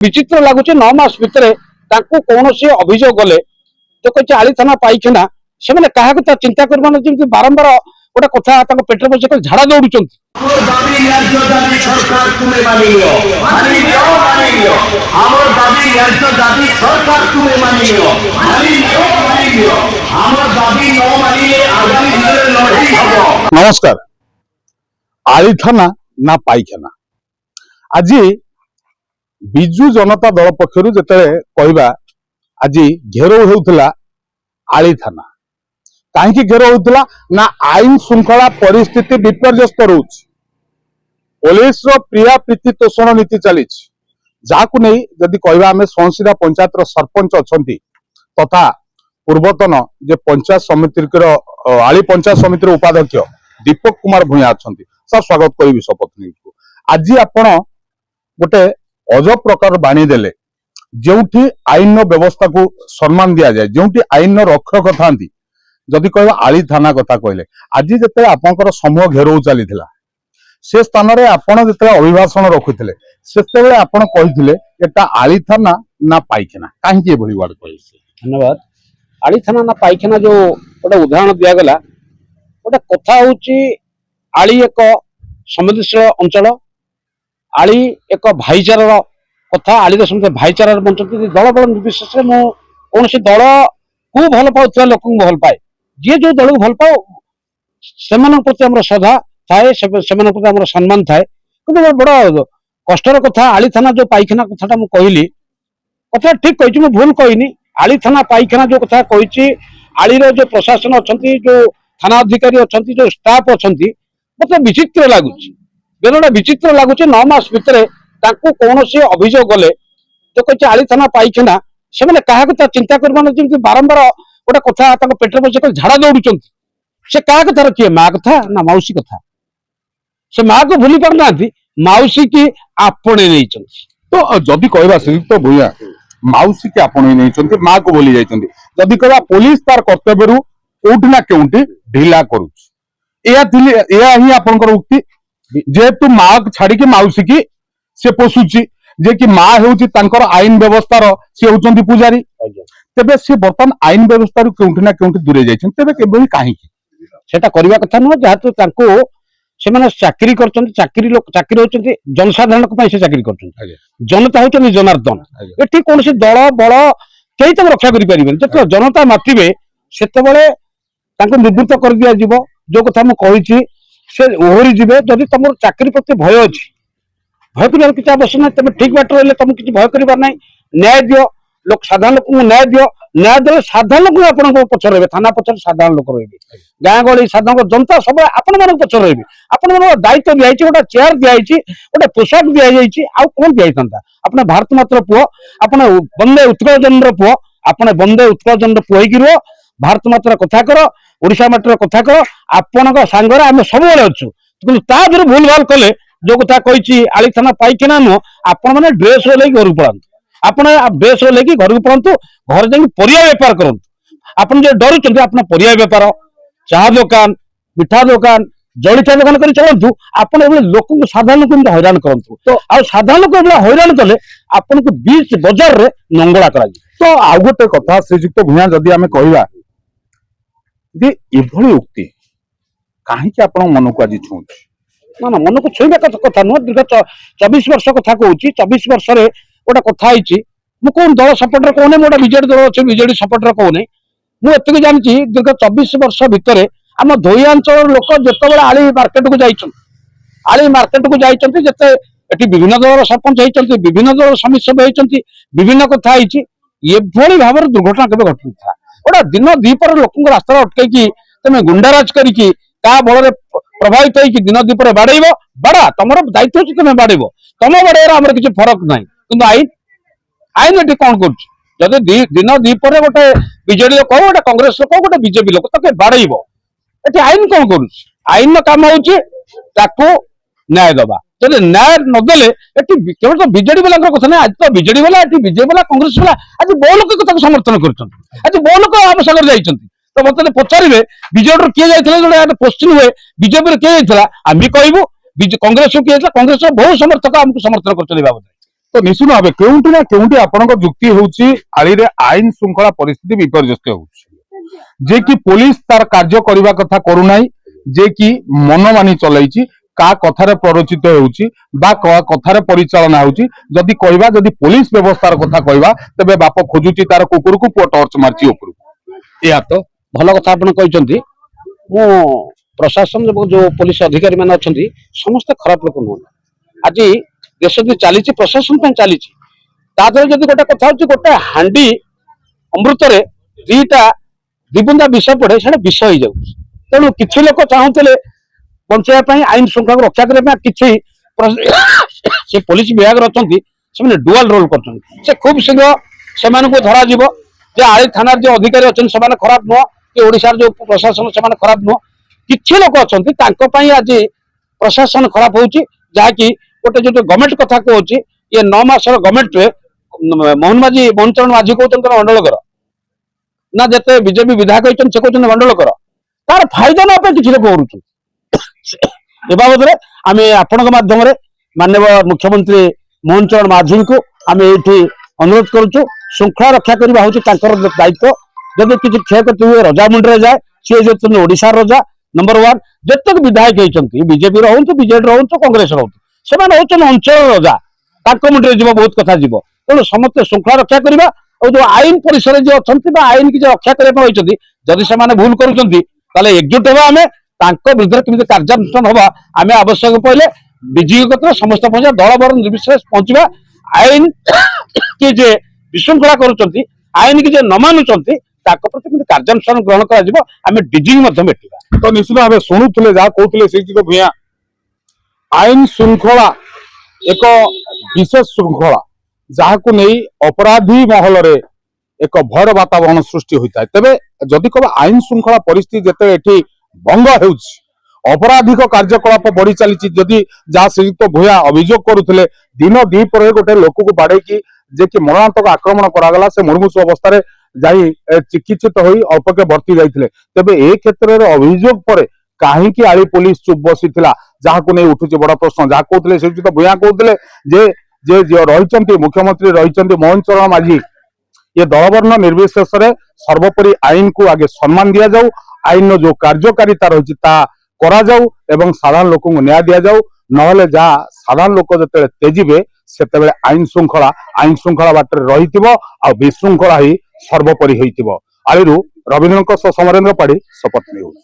विचित्र लगुच 9 मास भितर कौन अभियोग गले तो कही आली थाना पाइखाना से क्या कथा चिंता कर बारंबार गोटे कथा पेट बस झाड़ा दौड़ नमस्कार। आली थाना ना पाइखाना आज बिजु जनता दल पक्षर जिते कहवा आज घेराव होता आली थाना कहीं घेराव होता ना आईन श्रृंखला परिस्थिति विपर्यस्त रोच पुलिस प्रिया प्रीति तोषण नीति चली जहां नहीं जदि कहवा आम संसीदा पंचायत सरपंच अच्छा तथा पूर्वतन जे पंचायत समिति आली पंचायत समिति उपाध्यक्ष दीपक कुमार भूया अच्छा सर स्वागत करी शपथ न्यूज को। आज आपण गोटे अजब प्रकार बाणी देले जो आईन व्यवस्था को सम्मान दि जाए जो आईन रक्षक था जदि कह आली थाना कथा कहले आज जिते आपंकर समूह घेराव चली से स्थान में आपड़ जो अभिभाषण रखुते से आपड़ कही एटा आली थाना ना पाइखाना कहीं वर्ड कह। धन्यवाद। आली थाना ना पाइखाना जो गोटे उदाहरण दिगला गोटे कथा हूँ आली एक संवेदनशील अंचल आली एक भाईचार कथा आली समझे भाईचार बंचती दल बल निर्विशेष कौन दल को भल पाता लोक भल पाए जी जो दल को भल पाओ से प्रति श्रद्धा थाए से सम्मान थाए कि बड़ कष्टर कथा आली थाना जो पाइखाना कथा मुझे कथा ठीक कही भूल कहनी आली थाना पाइखाना जो कथा कही आलीर जो प्रशासन अच्छा जो थाना अधिकारी अच्छा जो स्टाफ अच्छा मत विचित्र लगुच बेलटा विचित्र लगुच 9 मास भितर कौन अभियोग गले तो कही आली थाना पाइखाना से क्या कथा चिंता कर बारंबार गोटे कथा पेट बस झाड़ा दौड़ से क्या कथा किए माँ कथा ना मौसी कथा से माँ को भूली पार ना मौसी की आपणे नहीं तो जदि कहवा श्रीयुक्त भूया मौसी की आपणे नहीं माँ को बोली जाती कहवा पुलिस तार कर्तव्य कोटि ना केउंटी ढिला करुच्ची उक्ति जेहेतु माँ छाड़ी मौसी की से पोषुची जे कि माँ हूँ आईन व्यवस्था सी होती पूजारी तेबे सी बर्तमान आईन व्यवस्था केउंटी ना केउंटी दूरे जाइछन तेबे केबे काहे सेटा करबा कथा नुह जहातु तांको सेमाने चाकरी करछन चाकरी होचन जनसाधारण को से चाकरी करछन जनता होचन जनार्दन एठी कोन से दल बल केही तक रक्षा करि परिबेन जत जनता मातिबे सेते बेले तांको निवृत्त कर दिया जीवो जो कथा मु कहिछि से ओहरी जीवे जदि तमर चाकरी प्रति भय अछि भय कर किछ आवश्यक नहीं तमे ठीक बाट रहले तम किछ भय करिबार नहीं न्याय दियो लोक साधारण लोक न्याय दियो न्याय देले साधारण लोक आपन पछर रहबे थाना पछर साधारण लोक रहबे गाँ गली साधारण जनता सब आपन मन पछर रहबे आपन मन दायित्व दिया छि गोटा चेयर दिया छि गोटा पोशाक दिया छि आ कोन दिया थांता आपन भारत मात्र पुओ आपन बंदे उत्कल जन्र पुओ आपन बंदे उत्कल जन्र पुओ हिरो भारत मात्र कथा कर ओडिशा मात्र कथा कर आपण सांगरे आम सब अच्छु कि भूल भाल कले जो कथा कही आली थाना पाइखाना नुह आपण मैंने ड्रेस लेकिन घर पड़ातु आप ड्रेस लेकिन घर को पड़ातु घर जा परिया बेपार करूँ आप जो डरुंच आप परिया बेपार चाह दुकान मिठा दुकान जलिखिया दुकान कर चलतु आप लोक साधारण लोक हैरान करूँ तो आ साधारण लोक हैरान कले आपन को बीच बजार रे नंगला करा तो आउ गोटे कथा श्रीजुक्त भूया जदि आम कहवा एभली उक्ति कहीं मन को आज छुँ ना ना मन को छुईबा कथा नुह दीर्घ 24 वर्ष कथा कहूँ 24 वर्ष गोटे कथा कौन दल सपोर्ट कहूना गोटे विजेडी दल अच्छे विजेडी सपोर्ट कहूना मुझे जानी दीर्घ 24 वर्ष भितर आम धोईआंचल लोक जिते आली मार्केट को जाइछन आली मार्केट को जाइछन जिते एटी विभिन्न दल सरपंच होती विभिन्न दल समिति सभ्य होती विभिन्न कथा एभली भाव दुर्घटना केवे घटू था गोटे दिन दीपर लोक रास्ता अटकई तुम गुंडाराज करके बल प्रभावित हो दिन दीपर बाड़ेब बाड़ा तुम दायित्व तुम बाड़ेब तुम बाड़े आम किसी फरक ना कि आईन आईन ये कौन कर दिन दीपर गोटे विजेडी लोक गोटे कांग्रेस लोक गोटे बीजेपी लोक तो बाड़ेब ये आईन कौन कर आईन काम हो न्याय दबा जब न्याय नदेले केवल तो बीजेडी वाला कथा ना आज तो बीजेडी वाला बीजेपी वाला कांग्रेस वाला आज बहु लोक समर्थन कर आज बहु लोक आम सागर जाइए तो मत पचारे बीजेडी किए जाए क्वेश्चन हुए बीजेपी किए जाता आम कहूँ कांग्रेस किए कांग्रेस बहु समर्थक आमको समर्थन कर बाबद तो निश्चित भाव केउंटी ना केउंटी आपनक जुक्ति होउची आली रे आईन श्रृंखला परिस्थिति विपर्यस्त होउची जे कि पुलिस तार कार्य करिवा कथा करू नाही जे कि मनमानी चलाइची का कथारे प्ररोचित होउची बा कथारे परिचालना होउची जदि कहबा जदि पुलिस व्यवस्थार कथा कहबा तबे बाप खोजुची तार कुकुर को पुओ टॉर्च मारची ऊपर या तो भल कथा आपण कहते मु प्रशासन जो पुलिस अधिकारी मैंने अच्छा समस्त खराब लोक नुह आज देश जो चली प्रशासन चली जदि गोटे कथा हूँ गोटे हांडी अमृत दीटा दिबुंदा विष पड़े से विष हो जाऊँ तेणु किसी लोग चाहूले बचाई आईन श्रृंखला रक्षा करने किसी से पुलिस विभाग अच्छा से डुआल रोल कर खूब शीघ्र से धरा जे आली थाना जो अधिकारी अच्छा से खराब नुह कि ओडिशार जो प्रशासन से खराब नुह किसी लोग अच्छा आज प्रशासन खराब होची जहाँकि गोटे जो गवर्नमेंट कथा कहूँ ये 9 मासर गवर्नमेंट मोहन चरण माझी कहते मंडलकर ना जिते बीजेपी विधायक होती से कहते मंडलकर तार फायदा ना किसी लोग करुँ ए बाबद आम आपण माध्यम माननीय मुख्यमंत्री मोहन चरण माझी को आम ये अनुरोध करुचु श्रृंखला रक्षा करने हूँ दायित्व जब किसी क्षयक्षति हुए रजा मुंडे जाए सी जो ओडिशार रजा नंबर 1 जितक विधायक होती बीजेपी रोहतु बीजेडी रोहतु कांग्रेस रोहतु से अंचल रजा मुंडे जीव बहुत कथा जीव तेणु समस्त श्रृंखला रक्षा करवा और जो आईन परिसर जो अच्छा आईन की रक्षा करने जदि से भूल कर एकजुट हवा आम विरुद्ध केमी कार्यानुष्ठान हवा आम आवश्यक पड़े विजय कतर समस्त पहुंचा दल बर निर्विशेष पहुंचा आईन की जे विशृंखला करुँच आईन की जे न मानुंट प्रति कार्यानुष्ठान ग्रहण कर डीजी भेटा तो निश्चित भाव शुणुले जहाँ कहते श्रीजित भूया आईन श्रृंखला एक विशेष श्रृंखला जहाँ को नहीं अपराधी महल रे एक भयर वातावरण सृष्टि होता है तेरे जदि कब आईन श्रृंखला परिस्थिति जिते एठी भंग होउछि अपराधिक कार्यकलाप बढ़ी चली जदि जहाँ श्रीयुक्त भूया अभियोग करुले दिन दीपर गोटे लोक को बाड़े जे कि मरणात्मक आक्रमण करागला से मुर्मूषु अवस्था जाई चिकित्सित होई अल्पके भर्ती जाइथिले तेबे ए क्षेत्र रे अभियोग परे काहेकि आली पुलिस चुप बसी जहाँ को नहीं उठुचे बड़ प्रश्न जहाँ कहते श्रीयुक्त भूया कहते जे जे जे रही मुख्यमंत्री रही मोहन चरण माझी ये दलवर्ण निर्विशेष सर्वोपरि आईन को आगे सम्मान दि जाऊ आईन जो कार्यकारिता रही करा जाऊ एवं साधारण लोक न्याय दि जाऊ नहले जहाँ साधारण लोक जो तेजिबे सेतेबेले आईन श्रृंखला बाटर रही विशृंखला ही सर्वोपरि होइतिबो। आलिरु रवींद्र समरेंद्र पाढ़ी शपथ न्यूज।